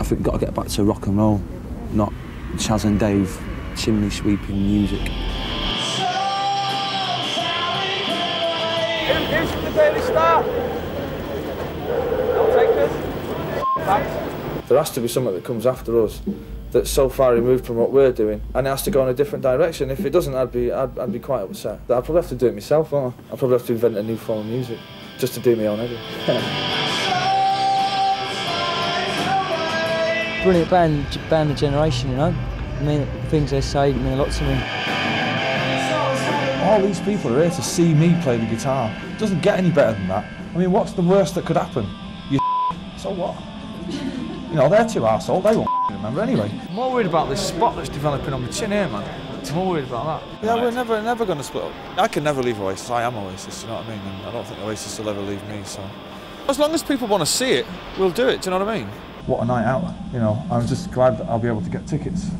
think we've got to get back to rock and roll, not Chaz and Dave chimney sweeping music. Who's from the Daily Star? I'll take this. Thanks. There has to be something that comes after us that's so far removed from what we're doing, and it has to go in a different direction. If it doesn't, I'd be quite upset. I'd probably have to do it myself, won't I? I'd probably have to invent a new form of music, just to do my own edit. Brilliant band of generation, you know. I mean, the things they say mean a lot to me. All these people are here to see me play the guitar. It doesn't get any better than that. I mean, what's the worst that could happen? You so what? You know, they're two arseholes, they won't remember anyway. I'm more worried about this spot that's developing on my chin here, man. I'm more worried about that. Yeah, we're never going to split up. I can never leave Oasis. I am Oasis, you know what I mean? And I don't think Oasis will ever leave me, so... As long as people want to see it, we'll do it, do you know what I mean? What a night out, you know. I'm just glad that I'll be able to get tickets.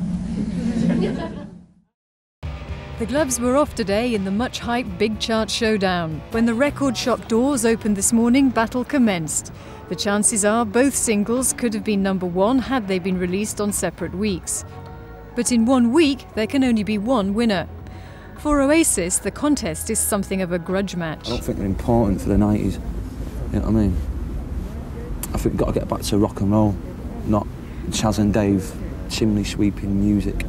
The gloves were off today in the much-hyped Big Chart Showdown. When the record shop doors opened this morning, battle commenced. The chances are both singles could have been #1 had they been released on separate weeks. But in 1 week, there can only be one winner. For Oasis, the contest is something of a grudge match. I don't think they're important for the 90s, you know what I mean? I think we've got to get back to rock and roll, not Chaz and Dave chimney sweeping music.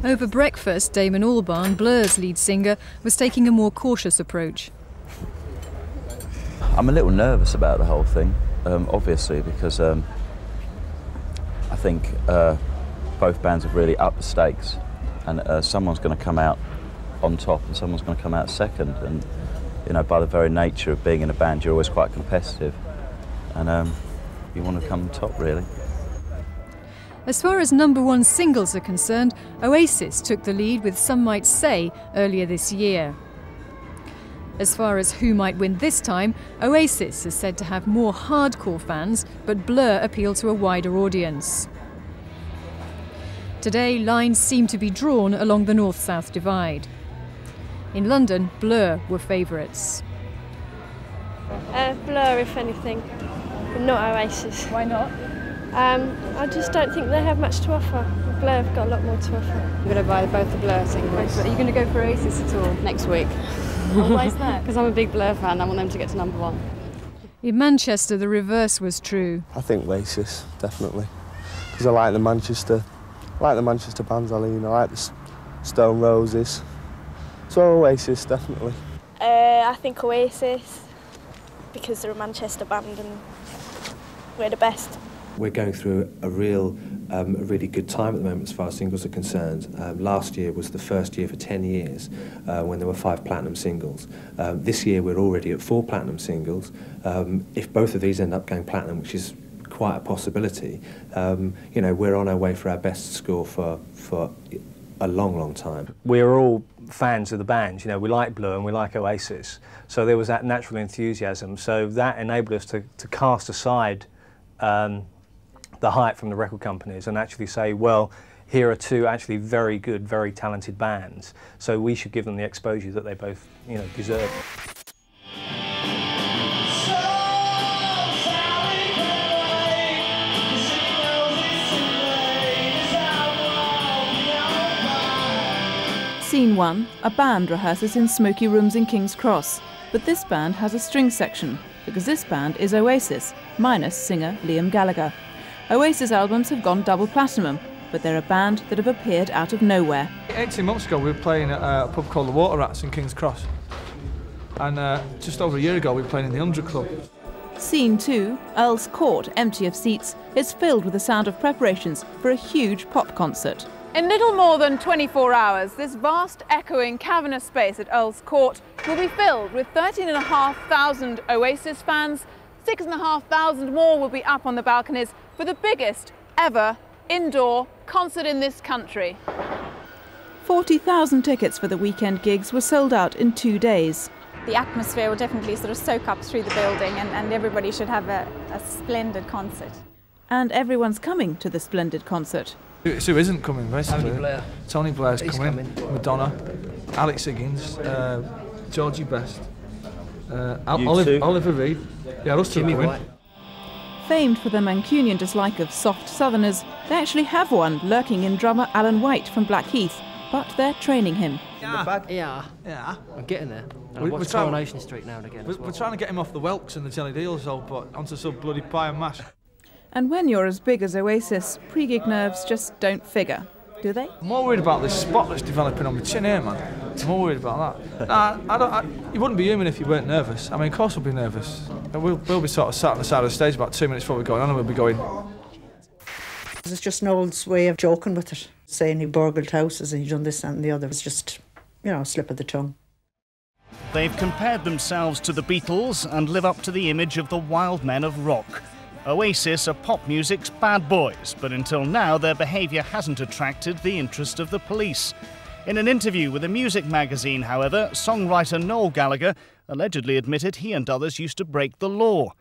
Over breakfast, Damon Albarn, Blur's lead singer, was taking a more cautious approach. I'm a little nervous about the whole thing, obviously, because I think both bands have really upped the stakes, and someone's going to come out on top and someone's going to come out second, and you know, by the very nature of being in a band, you're always quite competitive, and you want to come top, really. As far as #1 singles are concerned, Oasis took the lead with Some Might Say earlier this year. As far as who might win this time, Oasis is said to have more hardcore fans, but Blur appeal to a wider audience. Today, lines seem to be drawn along the north-south divide. In London, Blur were favourites. Blur, if anything, but not Oasis. Why not? I just don't think they have much to offer. Blur have got a lot more to offer. I'm going to buy both the Blur singles. Are you going to go for Oasis at all? Next week. Why is that? Because I'm a big Blur fan, I want them to get to #1. In Manchester, the reverse was true. I think Oasis, definitely. Because I like the Manchester bands, I like the Stone Roses. So Oasis, definitely. I think Oasis, because they're a Manchester band and we're the best. We're going through a really good time at the moment as far as singles are concerned. Last year was the first year for 10 years when there were 5 platinum singles. This year we're already at 4 platinum singles. If both of these end up going platinum, which is quite a possibility, you know, we're on our way for our best score for a long, long time. We're all fans of the band, you know, we like Blur and we like Oasis, so there was that natural enthusiasm, so that enabled us to cast aside the hype from the record companies and actually say, well, here are 2 actually very good, very talented bands, so we should give them the exposure that they both, you know, deserve. Scene 1, a band rehearses in smoky rooms in King's Cross, but this band has a string section, because this band is Oasis, minus singer Liam Gallagher. Oasis albums have gone double platinum, but they're a band that have appeared out of nowhere. 18 months ago we were playing at a pub called the Water Rats in King's Cross, and just over a year ago we were playing in the 100 Club. Scene 2, Earl's Court, empty of seats, is filled with the sound of preparations for a huge pop concert. In little more than 24 hours, this vast, echoing, cavernous space at Earl's Court will be filled with 13,500 Oasis fans. 6,500 more will be up on the balconies for the biggest ever indoor concert in this country. 40,000 tickets for the weekend gigs were sold out in 2 days. The atmosphere will definitely sort of soak up through the building, and everybody should have a splendid concert. And everyone's coming to the splendid concert. Who isn't coming, basically? Tony Blair. Tony Blair's He's coming. Madonna, Alex Higgins, Georgie Best, Oliver Reed. Yeah, us two coming. Famed for their Mancunian dislike of soft southerners, they actually have one lurking in drummer Alan White from Blackheath, but they're training him. Yeah. I'm getting there. I watch Coronation Street now and again. We're trying to get him off the whelks and the jelly deals, but onto some bloody pie and mash. And when you're as big as Oasis, pre-gig nerves just don't figure, do they? I'm more worried about this spot that's developing on my chin here, man. I'm more worried about that. Nah, you wouldn't be human if you weren't nervous. I mean, of course we'll be nervous. We'll be sort of sat on the side of the stage about 2 minutes before we're going on, and we'll be going... It's just Noel's way of joking with it, saying he burgled houses and he done this and the other. It's just, you know, a slip of the tongue. They've compared themselves to the Beatles and live up to the image of the wild men of rock. Oasis are pop music's bad boys, but until now their behaviour hasn't attracted the interest of the police. In an interview with a music magazine, however, songwriter Noel Gallagher allegedly admitted he and others used to break the law.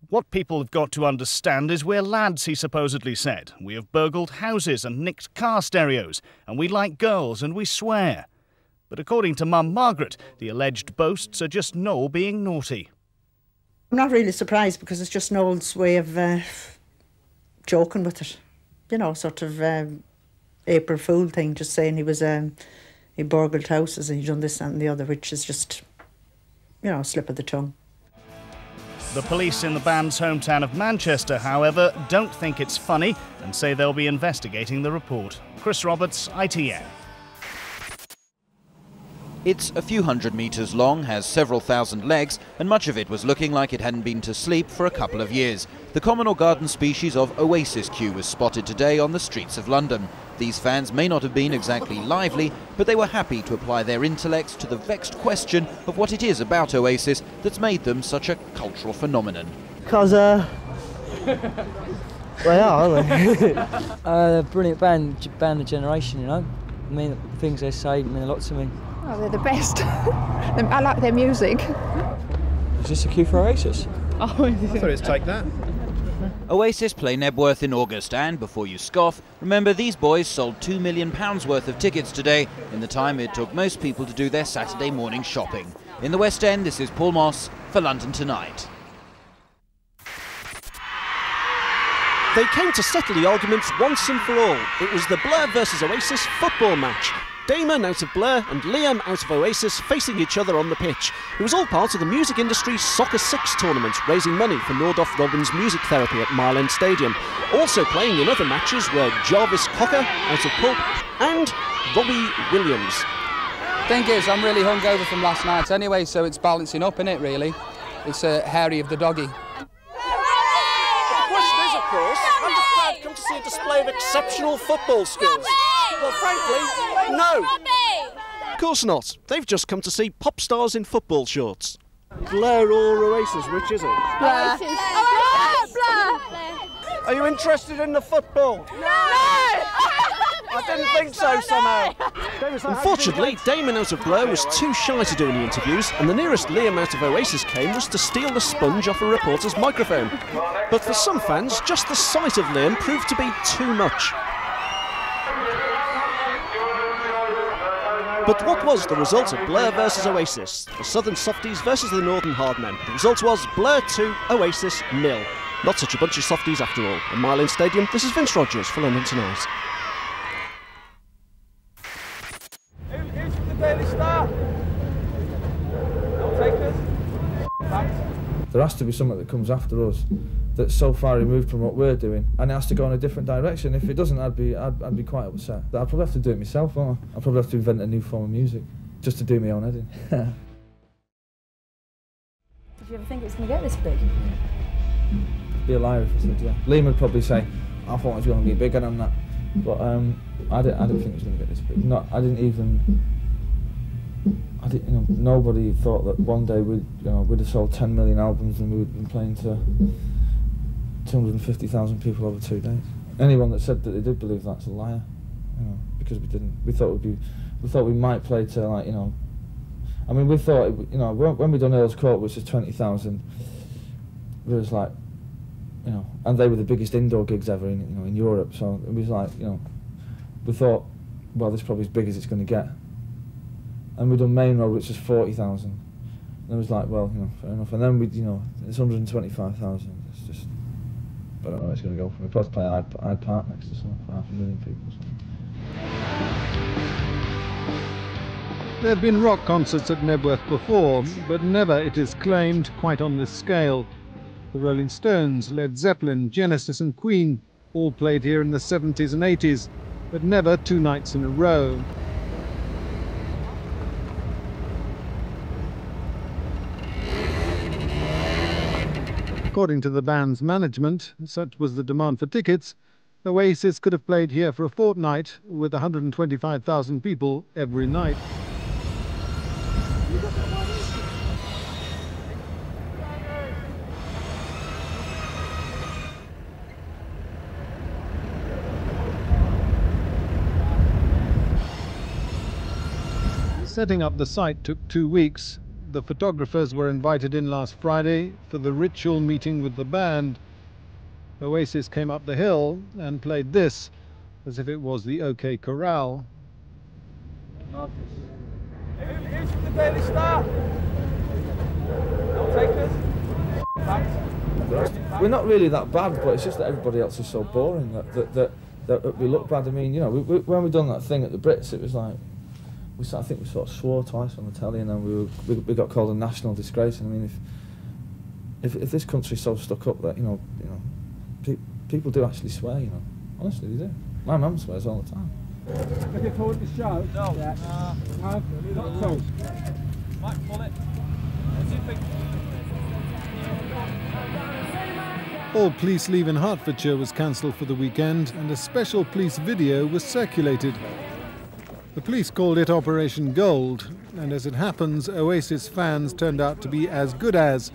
What people have got to understand is we're lads, he supposedly said. We have burgled houses and nicked car stereos, and we like girls and we swear. But according to Mum Margaret, the alleged boasts are just Noel being naughty. I'm not really surprised because it's just Noel's way of joking with it. You know, sort of April Fool thing, just saying he burgled houses and he done this and the other, which is just, you know, a slip of the tongue. The police in the band's hometown of Manchester, however, don't think it's funny and say they'll be investigating the report. Chris Roberts, ITN. It's a few hundred metres long, has several thousand legs, and much of it was looking like it hadn't been to sleep for a couple of years. The common or garden species of Oasis Q was spotted today on the streets of London. These fans may not have been exactly lively, but they were happy to apply their intellects to the vexed question of what it is about Oasis that's made them such a cultural phenomenon. Because, they are, aren't they? A brilliant band of generation, you know. I mean, the things they say mean a lot to me. Oh, they're the best. I like their music. Is this a cue for Oasis? Oh, I thought it'd take that. Oasis play Nebworth in August, and before you scoff, remember these boys sold £2 million worth of tickets today in the time it took most people to do their Saturday morning shopping. In the West End, this is Paul Moss for London Tonight. They came to settle the arguments once and for all. It was the Blur versus Oasis football match. Damon out of Blur and Liam out of Oasis facing each other on the pitch. It was all part of the music industry's Soccer 6 tournament, raising money for Nordoff Robbins Music Therapy at Mile End Stadium. Also playing in other matches were Jarvis Cocker out of Pulp and Robbie Williams. Thing is, I'm really hungover from last night anyway, so it's balancing up, innit, really? It's Harry of the doggy. The question is, of course, have the crowd come to see a display of exceptional football skills? Well, frankly, no. Of course not. They've just come to see pop stars in football shorts. Blur or Oasis, which is it? Blur. Are you interested in the football? No! I didn't think so somehow. Unfortunately, Damon out of Blur was too shy to do any interviews, and the nearest Liam out of Oasis came was to steal the sponge off a reporter's microphone. But for some fans, just the sight of Liam proved to be too much. But what was the result of Blur versus Oasis? The Southern Softies versus the Northern Hardmen. The result was Blur 2, Oasis 0. Not such a bunch of softies after all. At Mile End Stadium, this is Vince Rogers for London Tonight. Who's from the Daily Star? I'll take this. There has to be something that comes after us that's so far removed from what we're doing, and it has to go in a different direction. If it doesn't, I'd be quite upset. I'd probably have to do it myself, won't I? I'd probably have to invent a new form of music just to do my own editing. Did you ever think it was going to get this big? Be a liar if I said yeah. Liam would probably say, I thought it was going to be bigger than that, but I didn't think it was going to get this big. You know, nobody thought that one day we'd have sold 10 million albums and we'd been playing to 250,000 people over 2 days. Anyone that said that they did believe that's a liar, you know, because we didn't. We thought we might play to, like, you know. I mean, we thought, you know, when we done Earl's Court, which was 20,000, it was like, you know, and they were the biggest indoor gigs ever in Europe. So it was like, you know, we thought, well, this is probably as big as it's going to get. And we done Main Road, which was 40,000. And it was like, well, you know, fair enough. And then it's 125,000. It's just, But I don't know where it's going to go from. We'll probably play Hyde Park next to some 500,000 people. So. There have been rock concerts at Nebworth before, but never, it is claimed, quite on this scale. The Rolling Stones, Led Zeppelin, Genesis and Queen all played here in the 70s and 80s, but never 2 nights in a row. According to the band's management, such was the demand for tickets, Oasis could have played here for a fortnight with 125,000 people every night. Setting up the site took 2 weeks. The photographers were invited in last Friday for the ritual meeting with the band. Oasis came up the hill and played this, as if it was the OK Corral. Who's from the Daily Star? No takers? We're not really that bad, but it's just that everybody else is so boring that we look bad. I mean, you know, when we done that thing at the Brits, it was like, I think we sort of swore twice on the telly, and then we got called a national disgrace. And I mean, if this country's so stuck up that you know, people do actually swear. You know, honestly, they do. My mum swears all the time. Looking forward to the show? No. Yeah. No. Not so. Might pull it. What do you think? All police leave in Hertfordshire was cancelled for the weekend, and a special police video was circulated. The police called it Operation Gold, and as it happens, Oasis fans turned out to be as good as.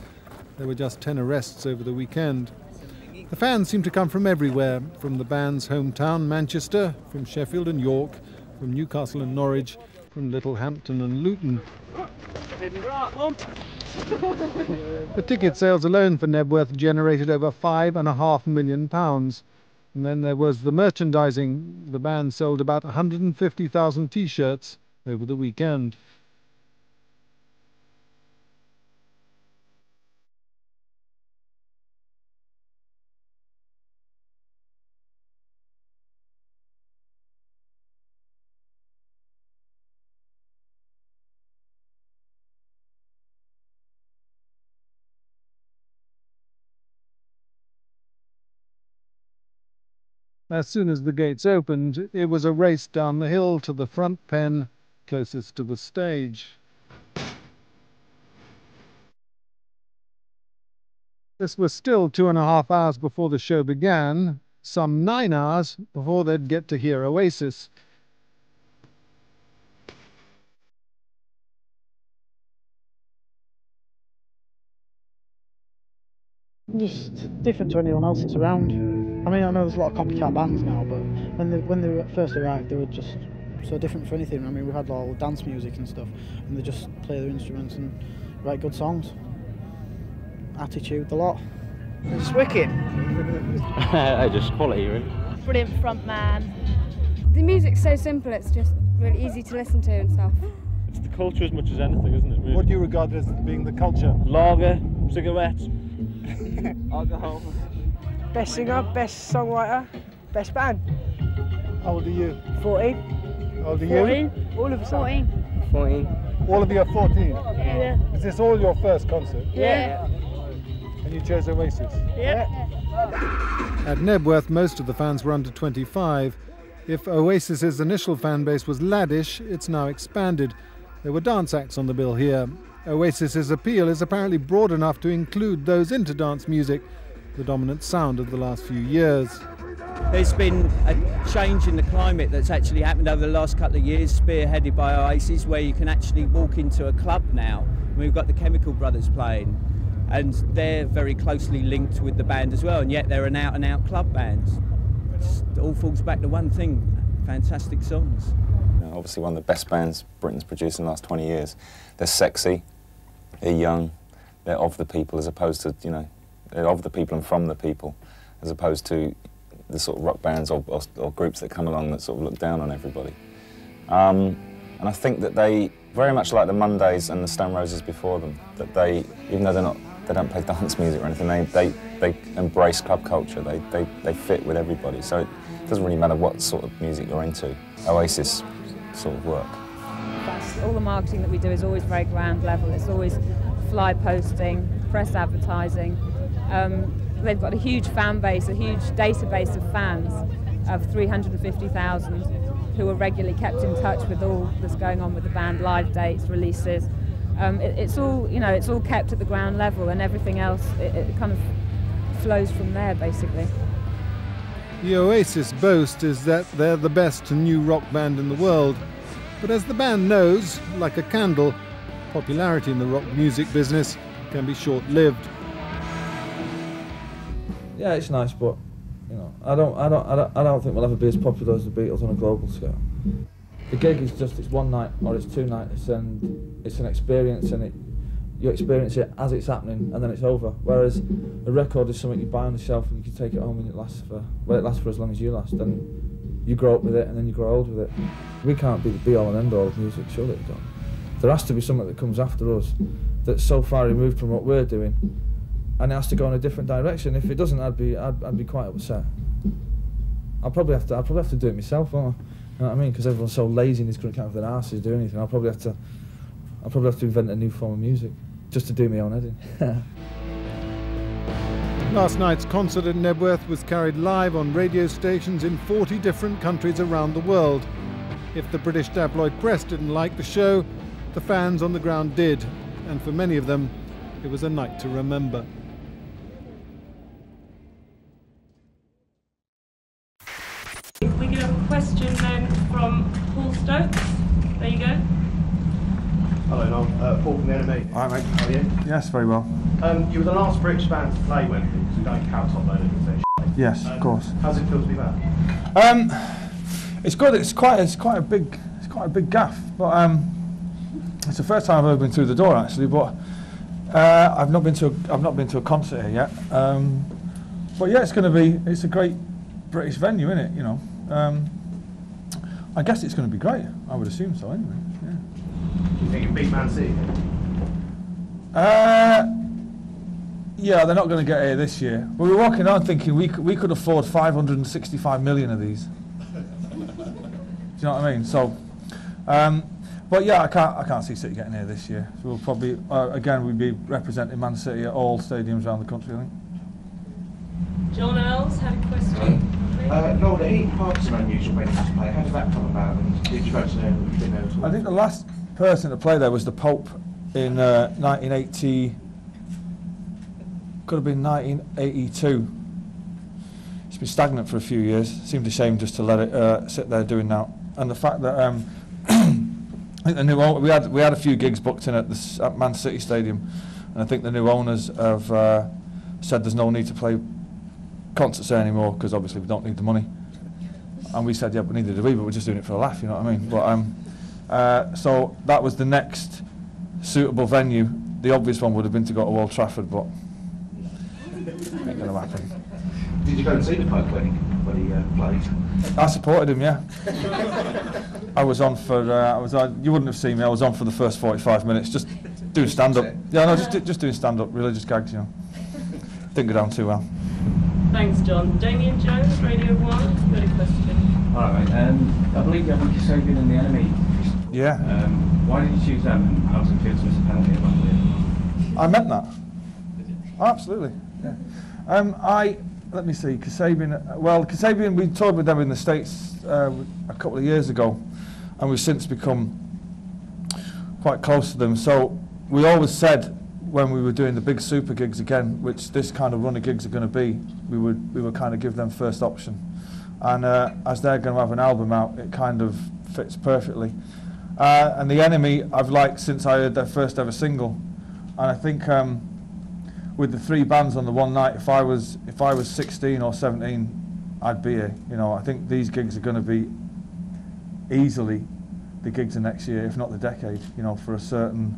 There were just 10 arrests over the weekend. The fans seem to come from everywhere, from the band's hometown, Manchester, from Sheffield and York, from Newcastle and Norwich, from Littlehampton and Luton. The ticket sales alone for Nebworth generated over £5.5 million. And then there was the merchandising. The band sold about 150,000 T-shirts over the weekend. As soon as the gates opened, it was a race down the hill to the front pen closest to the stage. This was still 2.5 hours before the show began, some 9 hours before they'd get to hear Oasis. Just different to anyone else that's around. I mean, I know there's a lot of copycat bands now, but when they first arrived, they were just so different for anything. I mean, we had all dance music and stuff, and they just play their instruments and write good songs. Attitude, the lot. It's wicked. Just quality, really. Brilliant front man. The music's so simple, it's just really easy to listen to and stuff. It's the culture as much as anything, isn't it? Really? What do you regard as being the culture? Lager, cigarettes, alcohol. Best singer, best songwriter, best band. How old are you? 14. How old are 14. you? All of us 14. 14. All of you are 14? Yeah. Is this all your first concert? Yeah. And you chose Oasis? Yeah. At Nebworth, most of the fans were under 25. If Oasis's initial fan base was laddish, it's now expanded. There were dance acts on the bill here. Oasis's appeal is apparently broad enough to include those into dance music, the dominant sound of the last few years. There's been a change in the climate that's actually happened over the last couple of years, spearheaded by Oasis, where you can actually walk into a club now. We've got the Chemical Brothers playing, and they're very closely linked with the band as well, and yet they're an out-and-out club band. It all falls back to one thing: fantastic songs. Obviously one of the best bands Britain's produced in the last 20 years. They're sexy, they're young, they're of the people, as opposed to, you know, they're of the people and from the people, as opposed to the sort of rock bands or groups that come along that sort of look down on everybody. And I think that they, very much like the Mondays and the Stone Roses before them, that they, even though they're not They don't play dance music or anything. They embrace club culture. They fit with everybody. So it doesn't really matter what sort of music you're into. Oasis sort of work. All the marketing that we do is always very ground level. It's always fly posting, press advertising. They've got a huge fan base, a huge database of fans of 350,000 who are regularly kept in touch with all that's going on with the band, live dates, releases. It's all, you know, it's all kept at the ground level, and everything else it kind of flows from there, basically. The Oasis boast is that they're the best new rock band in the world. But as the band knows, like a candle, popularity in the rock music business can be short-lived. Yeah, it's nice, but you know, I don't think we'll ever be as popular as the Beatles on a global scale. The gig is just, it's one night or it's 2 nights, and it's an experience, and you experience it as it's happening, and then it's over. Whereas a record is something you buy on the shelf and you can take it home and it lasts for as long as you last. And you grow up with it, and then you grow old with it. We can't be the be-all and end-all of music, surely we don't. There has to be something that comes after us that's so far removed from what we're doing, and it has to go in a different direction. If it doesn't, I'd be quite upset. I'll probably have to do it myself, won't I? You know what I mean? Because everyone's so lazy and they couldn't count their asses do anything. I'll probably have to invent a new form of music just to do my own editing. Last night's concert at Nebworth was carried live on radio stations in 40 different countries around the world. If the British tabloid press didn't like the show, the fans on the ground did, and for many of them, it was a night to remember. We get a question then from Paul Stokes. There you go. Hello, Noel. Paul from the NME. All right, mate. How are you? Yes, very well. You were the last British band to play when we don't count top loaded and say shit. Yes, of course. How's it feel to be back? It's good. It's quite a big gaff, but it's the first time I've ever been through the door actually. But I've not been to a concert here yet. But yeah, it's a great British venue, isn't it? You know, I guess it's going to be great. I would assume so, anyway. Yeah. Do you think it'll beat Man City? Yeah, they're not going to get here this year. But we're walking on thinking we could afford 565 million of these. Do you know what I mean? So, but yeah, I can't see City getting here this year. So we'll probably again we'd be representing Man City at all stadiums around the country, I think. John Earls had a question. Noel, the Eaton Park is an unusual venue to play. How did that come about? And did you go to there? Have you been there at all? I think the last person to play there was the Pope in 1980. Could have been 1982. It's been stagnant for a few years. Seemed a shame just to let it sit there doing that. And the fact that I think the new we had a few gigs booked in at Man City Stadium, and I think the new owners have said there's no need to play concerts there anymore because obviously we don't need the money. And we said yeah, but neither do we, but we're just doing it for a laugh, you know what I mean? But so that was the next suitable venue. The obvious one would have been to go to Old Trafford, but ain't gonna happen. Did you go and see the Pope when he played? I supported him, yeah. I was on for. You wouldn't have seen me. I was on for the first 45 minutes, just doing stand-up. Yeah, no, just doing stand-up, religious gags, you know. Didn't go down too well. Thanks, John. Damien Jones, Radio 1, you had a question. All right, I believe you have Kasabian in the enemy. Yeah. Why did you choose them, and how does it feel to miss a penalty at Wembley? I meant that. Oh, absolutely. Yeah. Let me see, Kasabian. Well, Kasabian, we toured with them in the States a couple of years ago, and we've since become quite close to them. So we always said when we were doing the big super gigs again, which this kind of run of gigs are going to be, we would kind of give them first option. And as they're going to have an album out, it kind of fits perfectly. And The Enemy, I've liked since I heard their first ever single, and I think with the 3 bands on the one night, if I was 16 or 17, I'd be here. You know, I think these gigs are going to be easily the gigs of next year, if not the decade. You know, for a certain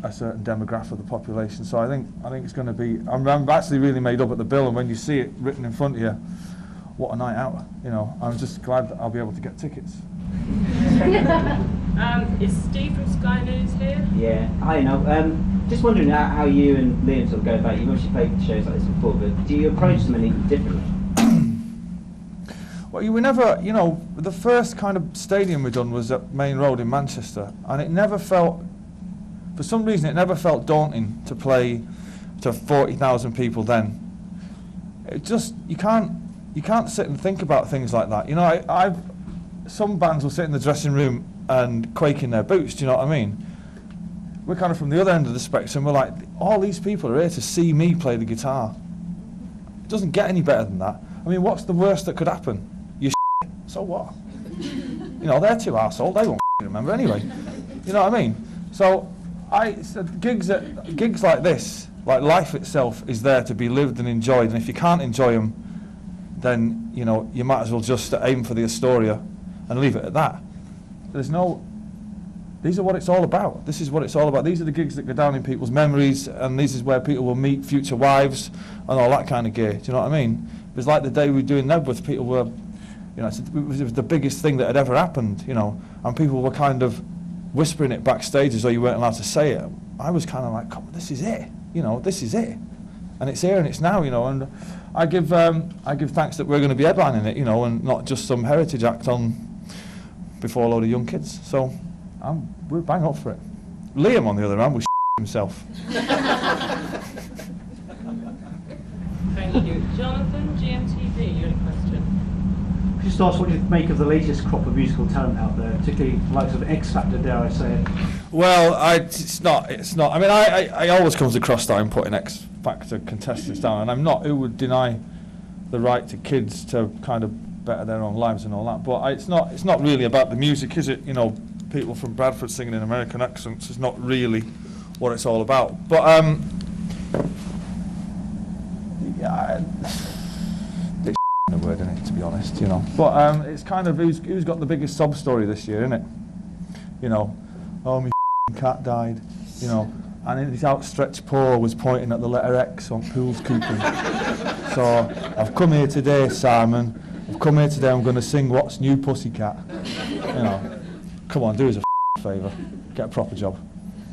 demographic of the population. So I think it's going to be. I'm actually really made up at the bill, and when you see it written in front of you, what a night out. You know, I'm just glad that I'll be able to get tickets. Is Steve from Sky News here? Yeah. Hi, Noel. Just wondering how you and Liam sort of go about it. You've obviously played shows like this before, but do you approach them any differently? Well, we never, you know, the first kind of stadium we done was at Main Road in Manchester, and it never felt, for some reason, it never felt daunting to play to 40,000 people then. It just, you can't sit and think about things like that. You know, some bands will sit in the dressing room and quake in their boots, do you know what I mean? We're kind of from the other end of the spectrum. We're like, all these people are here to see me play the guitar. It doesn't get any better than that. I mean, what's the worst that could happen? So what? You know, they're too arsehole, they won't remember anyway. You know what I mean? So gigs like this, like life itself, is there to be lived and enjoyed, and if you can't enjoy them, then, you know, you might as well just aim for the Astoria and leave it at that. These are what it's all about. This is what it's all about. These are the gigs that go down in people's memories, and this is where people will meet future wives and all that kind of gear. Do you know what I mean? It was like the day we were doing Nebworth, people were, you know, it was the biggest thing that had ever happened, you know, and people were kind of whispering it backstage as though you weren't allowed to say it. I was kind of like, come on, this is it, you know, this is it. And it's here and it's now, you know, and I give thanks that we're going to be headlining it, you know, and not just some heritage act on before a load of young kids. So we're bang up for it. Liam, on the other hand, was himself. Thank you. Jonathan, GMTV, you had a question? Just ask what you make of the latest crop of musical talent out there, particularly the likes of X Factor, dare I say it? Well, it's not. I mean, I always comes across that I'm putting X Factor contestants down, and I'm not. Who would deny the right to kids to kind of better their own lives and all that? But it's not really about the music, is it? You know, people from Bradford singing in American accents is not really what it's all about. But yeah. A word in it, to be honest, you know. But it's kind of who's got the biggest sob story this year, isn't it? You know, oh, my cat died, you know, and his outstretched paw was pointing at the letter X on Pool's Keeping. So I've come here today, Simon. I've come here today. I'm going to sing What's New, Pussycat. You know, come on, do us a favour, get a proper job.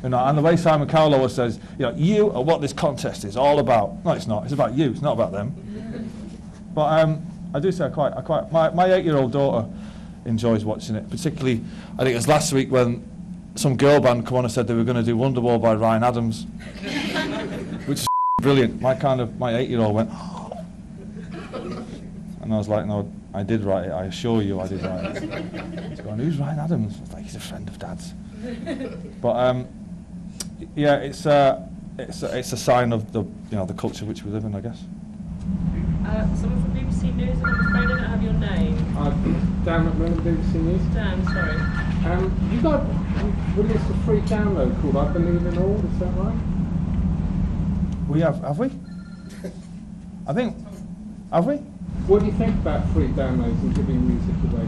You know, and the way Simon Cowell always says, you know, you are what this contest is all about. No, it's not. It's about you. It's not about them. But I do say my 8-year-old daughter enjoys watching it. Particularly, I think it was last week when some girl band come on and said they were going to do Wonderwall by Ryan Adams, which is brilliant. My 8-year-old went, oh. And I was like, no, I did write it. I assure you, I did write it. She's going, who's Ryan Adams? I was like, he's a friend of Dad's. But yeah, it's a sign of the the culture which we live in, I guess. Someone from BBC News, and I'm afraid I don't have your name. Dan McMillan, BBC News. Dan, sorry. You guys released a free download called I Believe in All, is that right? We have we? I think, have we? What do you think about free downloads and giving music away?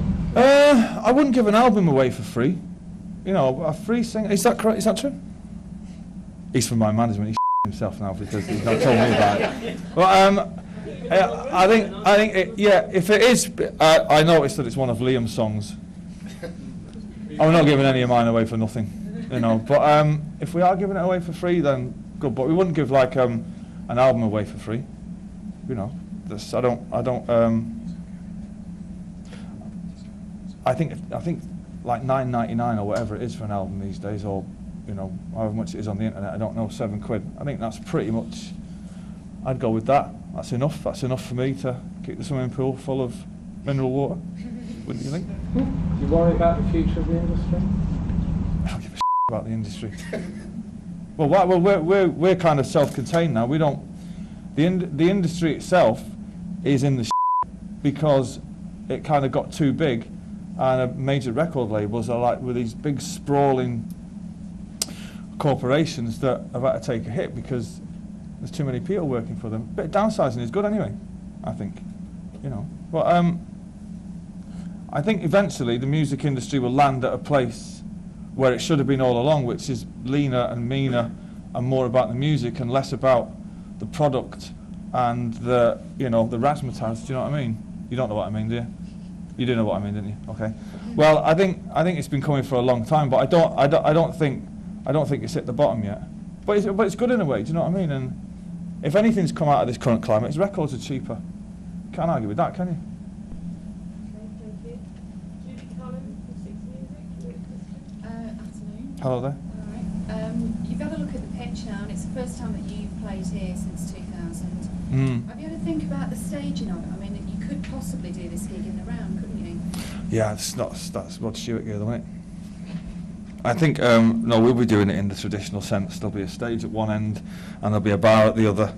I wouldn't give an album away for free. You know, a free singer, is that correct? Is that true? He's from my management, he's himself now because he's not told me about it. But I think if it is, I noticed that it's one of Liam's songs. I'm not giving any of mine away for nothing, you know. But if we are giving it away for free, then good. But we wouldn't give like an album away for free, you know. I think like $9.99 or whatever it is for an album these days, or you know, however much it is on the internet. I don't know, £7. I think that's pretty much. I'd go with that. That's enough. That's enough for me to keep the swimming pool full of mineral water. Wouldn't you think? Do you worry about the future of the industry? I don't give a about the industry. Well, we're kind of self-contained now. We don't. The industry itself is in the because it kind of got too big, and major record labels are like with these big sprawling corporations that have had to take a hit because there's too many people working for them. But downsizing is good anyway, I think, you know. But I think eventually the music industry will land at a place where it should have been all along, which is leaner and meaner and more about the music and less about the product and the razzmatazz. Do you know what I mean? You don't know what I mean, do you? You do know what I mean, don't you? Okay. Well, I think it's been coming for a long time, but I don't think it's hit the bottom yet. But it's good in a way. Do you know what I mean? And if anything's come out of this current climate, its records are cheaper. Can't argue with that, can you? Afternoon. Hello there. All right. You've had a look at the pitch now, and it's the first time that you've played here since 2000. Have you had to think about the staging of it? I mean, you could possibly do this gig in the round, couldn't you? Yeah, that's Rod Stewart gear, isn't it? I think no, we'll be doing it in the traditional sense. There'll be a stage at one end, and there'll be a bar at the other,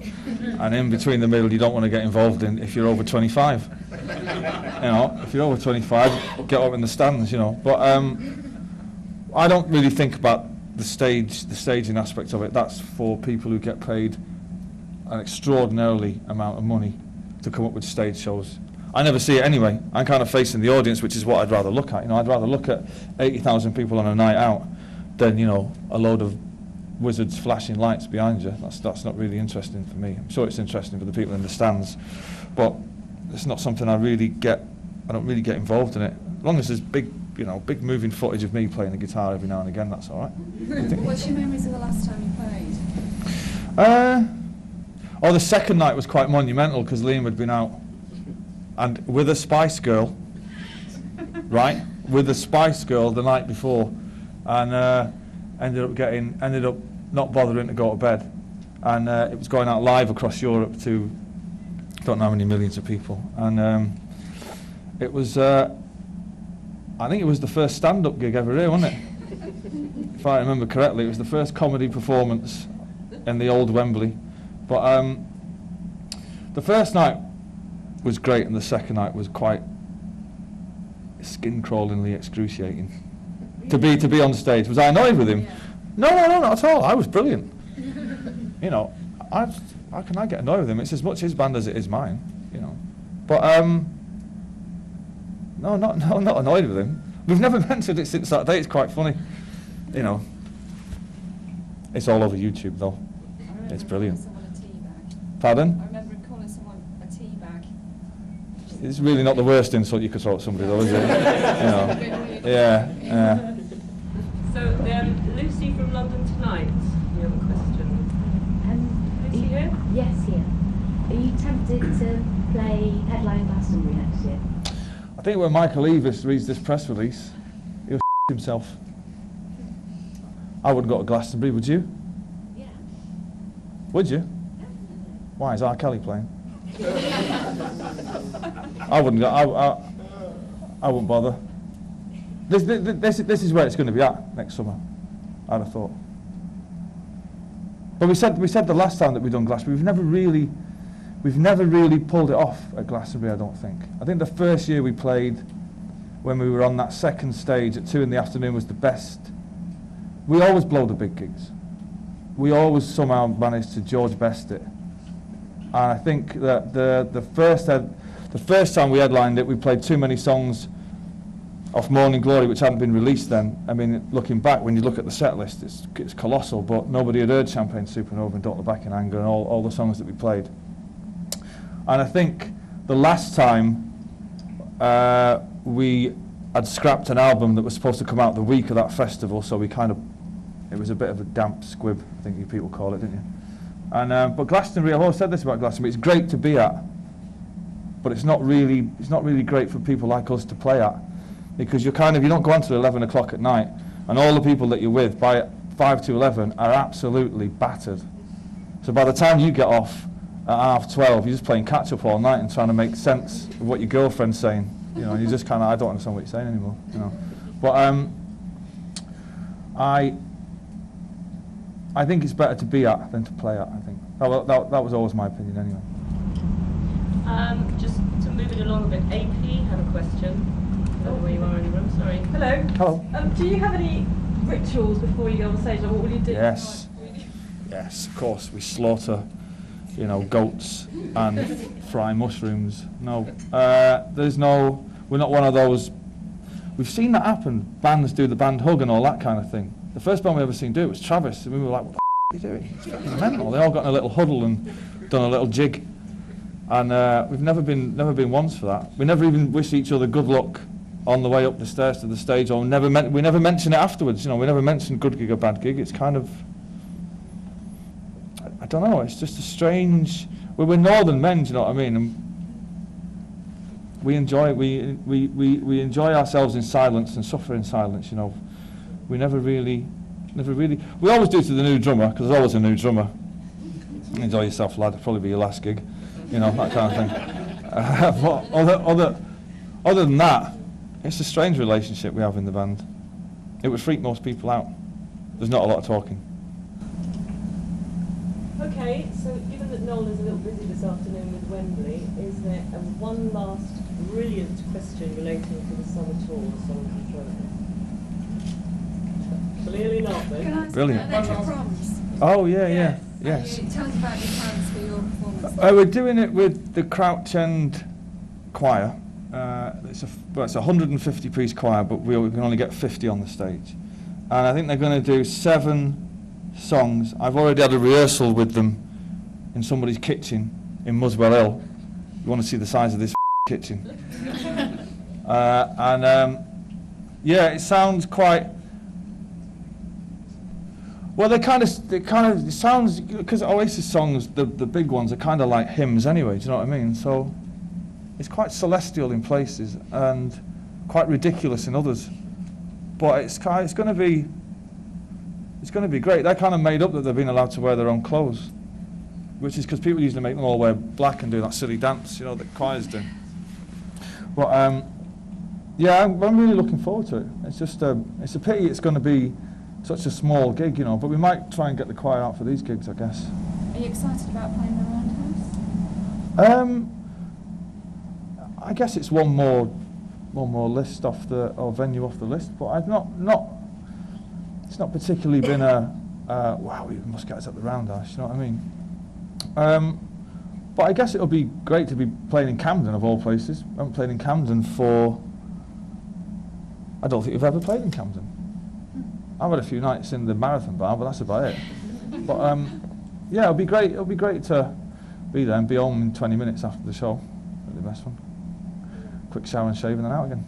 and in between the middle, you don't want to get involved in if you're over 25. You know, if you're over 25, get up in the stands. You know, but I don't really think about the staging aspect of it. That's for people who get paid an extraordinarily amount of money to come up with stage shows. I never see it anyway. I'm kind of facing the audience, which is what I'd rather look at. You know, I'd rather look at 80,000 people on a night out than, you know, a load of wizards flashing lights behind you. That's not really interesting for me. I'm sure it's interesting for the people in the stands, but it's not something I don't really get involved in it. As long as there's big moving footage of me playing the guitar every now and again, that's all right. What's your memories of the last time you played? The second night was quite monumental because Liam had been out and with a Spice Girl, right? With a Spice Girl the night before, and ended up not bothering to go to bed, and it was going out live across Europe to don't know how many millions of people, and it was I think it was the first stand-up gig ever here, wasn't it? If I remember correctly, it was the first comedy performance in the old Wembley, but the first night was great, and the second night was quite skin-crawlingly excruciating. To be on stage, was I annoyed with him? No, not at all. I was brilliant. You know, how can I get annoyed with him? It's as much his band as it is mine. You know, but no, not annoyed with him. We've never mentioned it since that day. It's quite funny. You know, it's all over YouTube though. It's brilliant. Pardon? It's really not the worst insult you could throw at somebody, though, is it? You know. Yeah. So, Lucy from London Tonight, you have a question. Lucy here? Yes, here. Are you tempted to play headline Glastonbury next year? I think when Michael Eavis reads this press release, he'll himself. I wouldn't go to Glastonbury, would you? Yeah. Would you? Why, is R. Kelly playing? I wouldn't go. I wouldn't bother. This is where it's going to be at next summer, I'd have thought. But we said the last time that we've done Glastonbury, we've never really pulled it off at Glastonbury. I don't think. I think the first year we played, when we were on that second stage at 2 in the afternoon, was the best. We always blow the big gigs. We always somehow manage to George Best it. And I think that the first time we headlined it, we played too many songs off Morning Glory, which hadn't been released then. I mean, looking back, when you look at the set list, it's colossal, but nobody had heard Champagne Supernova and Don't Look Back in Anger and all the songs that we played. And I think the last time we had scrapped an album that was supposed to come out the week of that festival, so it was a bit of a damp squib, I think you people call it, didn't you? And but Glastonbury, I've always said this about Glastonbury, it's great to be at, but it's not really great for people like us to play at, because you don't go on till 11 o'clock at night, and all the people that you're with by 5 to 11 are absolutely battered. So by the time you get off at 12:30, you're just playing catch up all night and trying to make sense of what your girlfriend's saying. You know, you just I don't understand what you're saying anymore. You know, but I think it's better to be at than to play at, I think. That was always my opinion anyway. Just to move it along a bit, AP have a question. I don't know where you are in the room, sorry. Hello. Hello. Do you have any rituals before you go on stage, or what will you do? Yes. Yes, of course. We slaughter, goats and fry mushrooms. No. We're not one of those. We've seen that happen. Bands do the band hug and all that kind of thing. The first band we ever seen do it was Travis, and we were like, what the f*** are you doing? It's fucking mental. They all got in a little huddle and done a little jig. And we've never been once for that. We never even wish each other good luck on the way up the stairs to the stage, or we never mention it afterwards. You know, we never mention good gig or bad gig. It's kind of, I don't know. It's just a strange. We're northern men, do you know what I mean? And we enjoy ourselves in silence and suffer in silence. You know, we never really. We always do to the new drummer, because there's always a new drummer. Enjoy yourself, lad. It'll probably be your last gig. You know, that kind of thing. But other than that, it's a strange relationship we have in the band. It would freak most people out. There's not a lot of talking. Okay, so given that Noel is a little busy this afternoon with Wembley, is there one last brilliant question relating to the summer tour, the songs you chose? Clearly not, then. Brilliant. Proms. Oh, yes. Tell us about your plans for your performance. We're doing it with the Crouch End Choir. It's a 150-piece choir, but we can only get 50 on the stage. And I think they're going to do 7 songs. I've already had a rehearsal with them in somebody's kitchen in Muswell Hill. You want to see the size of this kitchen. Yeah, it sounds quite. Well, it sounds, because Oasis songs, the big ones are kind of like hymns anyway. Do you know what I mean? So it's quite celestial in places and quite ridiculous in others. But it's going to be great. They're kind of made up that they've been allowed to wear their own clothes, which is because people usually make them all wear black and do that silly dance, you know, that choirs do. But yeah, I'm really looking forward to it. It's just it's a pity it's going to be such a small gig, you know. But we might try and get the choir out for these gigs, I guess. Are you excited about playing the Roundhouse? I guess it's one more list off venue off the list, but I've not. It's not particularly been wow, we must get us at the Roundhouse. You know what I mean? But I guess it'll be great to be playing in Camden of all places. I haven't played in Camden for. I don't think we've ever played in Camden. I've had a few nights in the Marathon Bar, but that's about it. But yeah, it'll be great. It'll be great to be there and be home in 20 minutes after the show. That'll be the best one. Quick shower and shave and then out again.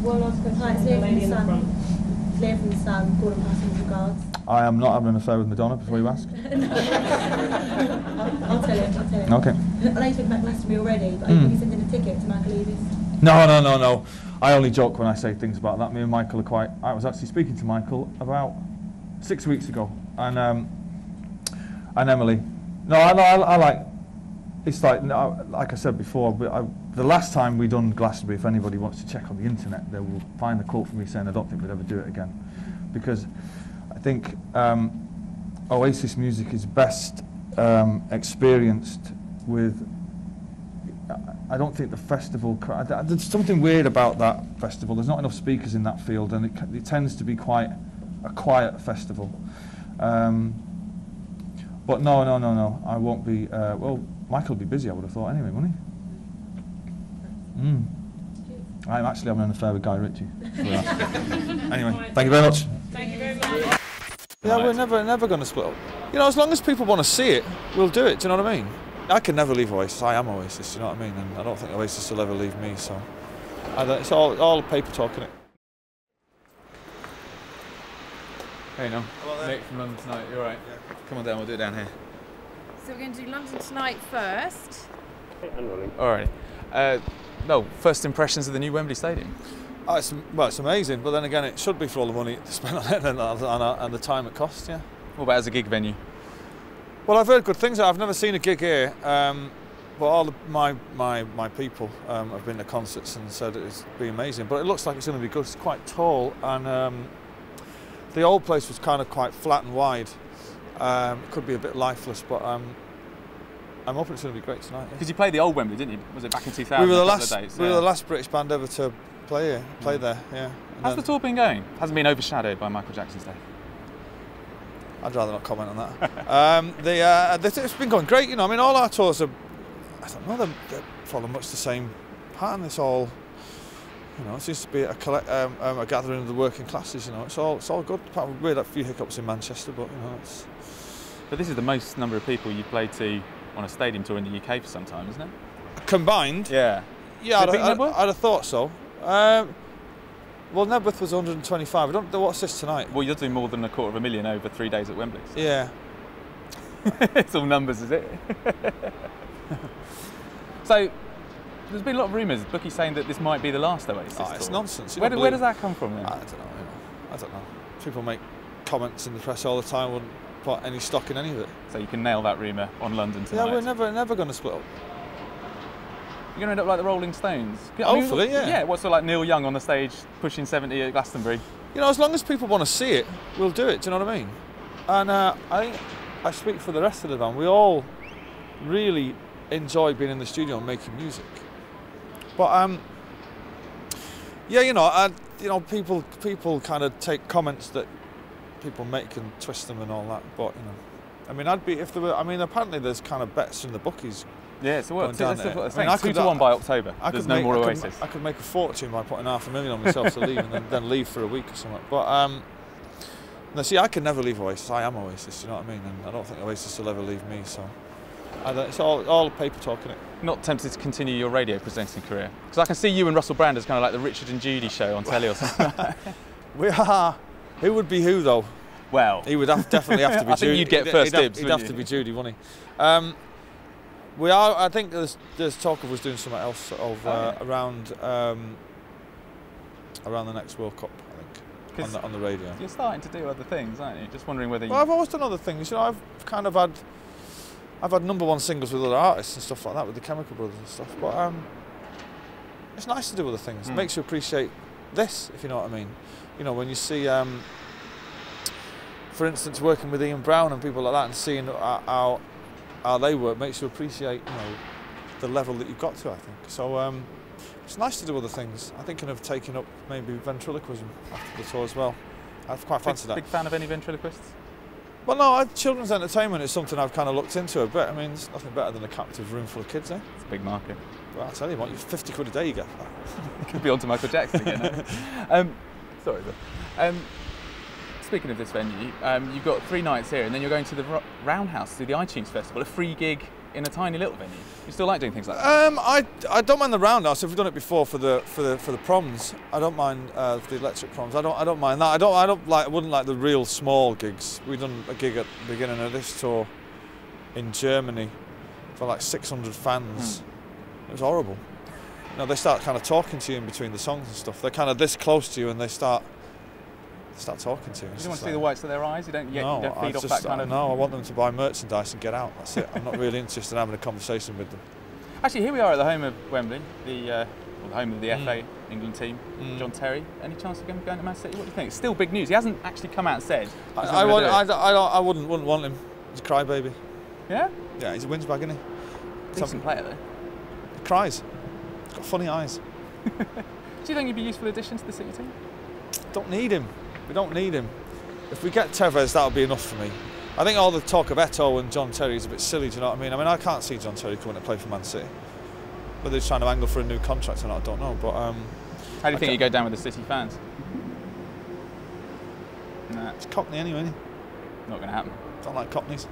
One last question. Hi, it's Liam from the Sun. Liam from the Sun, Gordon passing his regards. I am not having an affair with Madonna, before you ask. I'll tell him. Okay. I know you talked about Glastonbury already, but are you sending a ticket to Michael Eavis? No. I only joke when I say things about that. Me and Michael are quite. I was actually speaking to Michael about 6 weeks ago, and Emily. No, I like. It's like I said before. The last time we done Glastonbury, if anybody wants to check on the internet, they will find the quote from me saying I don't think we'd ever do it again, because I think Oasis music is best experienced with. I don't think the festival. There's something weird about that festival. There's not enough speakers in that field, and it tends to be quite a quiet festival. But no. I won't be. Well, Michael will be busy, I would have thought, anyway, wouldn't he? I'm actually having an affair with Guy Ritchie. Anyway, thank you very much. Thank you very much. Yeah, we're never going to split up. You know, as long as people want to see it, we'll do it. Do you know what I mean? I can never leave Oasis. I am Oasis. You know what I mean? And I don't think Oasis will ever leave me. So, it's all paper talking it. Hey, no. Nick from London Tonight. You're right. Yeah. Come on down. We'll do it down here. So we're going to do London Tonight first. All right. No, first impressions of the new Wembley Stadium. Oh, it's amazing. But then again, it should be for all the money to spend on it and the time it costs. Yeah. What about as a gig venue? Well, I've heard good things. I've never seen a gig here, but all my people have been to concerts and said it'd be amazing. But it looks like it's going to be good. It's quite tall, and the old place was kind of quite flat and wide. It could be a bit lifeless, but I'm hoping it's going to be great tonight. Because you played the old Wembley, didn't you? Was it back in 2000? We were the last British band ever to play here, play there. Yeah. How's the tour been going? Hasn't been overshadowed by Michael Jackson's day. I'd rather not comment on that. It's been going great, you know. I mean, all our tours are, I don't know, they follow much the same pattern. It's all, you know, it seems to be a gathering of the working classes. You know, it's all good. We had a few hiccups in Manchester, but you know, it's. But this is the most number of people you've played to on a stadium tour in the UK for some time, isn't it? Combined? Yeah. Yeah, I'd have thought so. Well, Nebworth was 125. I don't know what's this tonight. Well, you're doing more than 250,000 over 3 days at Wembley. So. Yeah. It's all numbers, is it? So, there's been a lot of rumours, bookies saying that this might be the last Oasis tour. It's nonsense. Where does that come from then? I don't know. I don't know. People make comments in the press all the time. Wouldn't put any stock in any of it. So you can nail that rumour on London tonight. Yeah, we're never going to split up. You're going to end up like the Rolling Stones. Hopefully, yeah. Yeah, what's like Neil Young on the stage pushing 70 at Glastonbury? You know, as long as people want to see it, we'll do it. Do you know what I mean? And I think I speak for the rest of the band. We all really enjoy being in the studio and making music. But yeah, you know, people kind of take comments that people make and twist them and all that. But you know, I mean, I'd be if there were. I mean, apparently there's kind of bets from the bookies. Yeah, so what? That's what I'm saying. I 2 to 1 by October. There's no more Oasis. I could make a fortune by putting $500,000 on myself to leave and then leave for a week or something. But no, see, I can never leave Oasis. I am Oasis. You know what I mean? And I don't think Oasis will ever leave me. So it's all paper talking it. Not tempted to continue your radio presenting career? Because I can see you and Russell Brand as kind of like the Richard and Judy show on telly or something like that. We are. Who would be who though? Well, he would definitely have to be Judy. I think you'd get first dibs. He'd have to be Judy, wouldn't he? We are. I think there's talk of us doing something else around the next World Cup. I think on the radio. You're starting to do other things, aren't you? Just wondering whether. Well, I've always done other things. You know, I've had #1 singles with other artists and stuff like that with the Chemical Brothers and stuff. But it's nice to do other things. It makes you appreciate this, if you know what I mean. You know, when you see, for instance, working with Ian Brown and people like that, and seeing how they work, makes you appreciate, you know, the level that you've got to. I think so. It's nice to do other things. I'm thinking of taking up maybe ventriloquism after the tour as well. I've quite fancied that. Big fan of any ventriloquists? Well, no, children's entertainment is something I've kind of looked into a bit. I mean, it's nothing better than a captive room full of kids, eh? It's a big market. Well, I'll tell you what, you 50 quid a day you get. Could be on to Michael Jackson again. Sorry, but speaking of this venue, you've got 3 nights here, and then you're going to the Roundhouse to do the iTunes Festival, a free gig in a tiny little venue. You still like doing things like that? I don't mind the Roundhouse. If we've done it before for the proms, I don't mind the electric proms. I don't mind that. I wouldn't like the real small gigs. We've done a gig at the beginning of this tour in Germany for like 600 fans. It was horrible. You know, they start kind of talking to you in between the songs and stuff. They're kind of this close to you and they start talking to you. You don't want to see the whites of their eyes? You don't feed off that kind of... No, I want them to buy merchandise and get out. That's it. I'm not really interested in having a conversation with them. Actually, here we are at the home of Wembley, the home of the FA England team, John Terry. Any chance of going to Man City? What do you think? It's still big news. He hasn't actually come out and said. I wouldn't want him. He's a crybaby. Yeah? Yeah, he's a whinge bag, isn't he? Decent player though. He cries. He's got funny eyes. Do you think he'd be a useful addition to the City team? Don't need him. We don't need him. If we get Tevez, that'll be enough for me. I think all the talk of Eto'o and John Terry is a bit silly, do you know what I mean? I mean, I can't see John Terry coming to play for Man City. Whether he's trying to angle for a new contract or not, I don't know. But how do you think he'd go down with the City fans? Nah. It's Cockney anyway, isn't he? Not going to happen. Don't like Cockneys.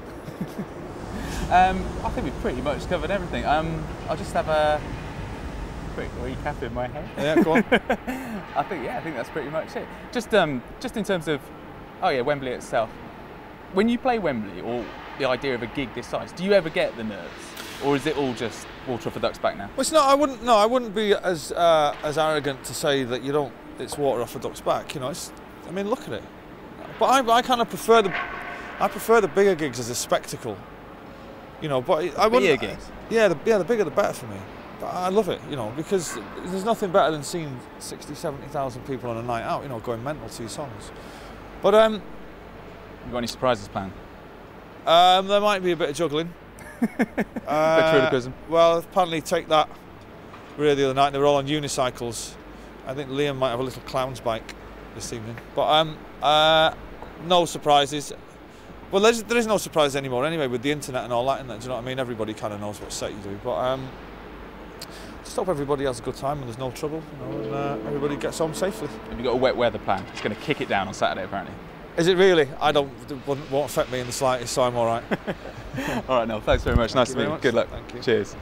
I think we've pretty much covered everything. I'll just have a quick recap in my head. Yeah, go on. I think that's pretty much it. Just in terms of, Wembley itself. When you play Wembley, or the idea of a gig this size, do you ever get the nerves, or is it all just water off a duck's back now? Well, it's not. I wouldn't be as arrogant to say that you don't. It's water off a duck's back. You know, I mean, look at it. But I kind of prefer the bigger gigs as a spectacle. You know, but I wouldn't. Bigger gigs. Yeah, the bigger the better for me. But I love it, you know, because there's nothing better than seeing 60,000, 70,000 people on a night out, you know, going mental to your songs. But you got any surprises planned? There might be a bit of juggling. Ventriloquism. Well, apparently Take That were here the other night. They were all on unicycles. I think Liam might have a little clown's bike this evening. But no surprises. Well, there is no surprise anymore anyway with the internet and all that. Do you know what I mean? Everybody kind of knows what set you do. But just hope everybody has a good time and there's no trouble, you know, and everybody gets home safely. Have you got a wet weather plan? It's going to kick it down on Saturday, apparently. Is it really? It won't affect me in the slightest, so I'm all right. All right, Noel, thanks very much. Nice to meet you. Good luck. Thank you. Cheers.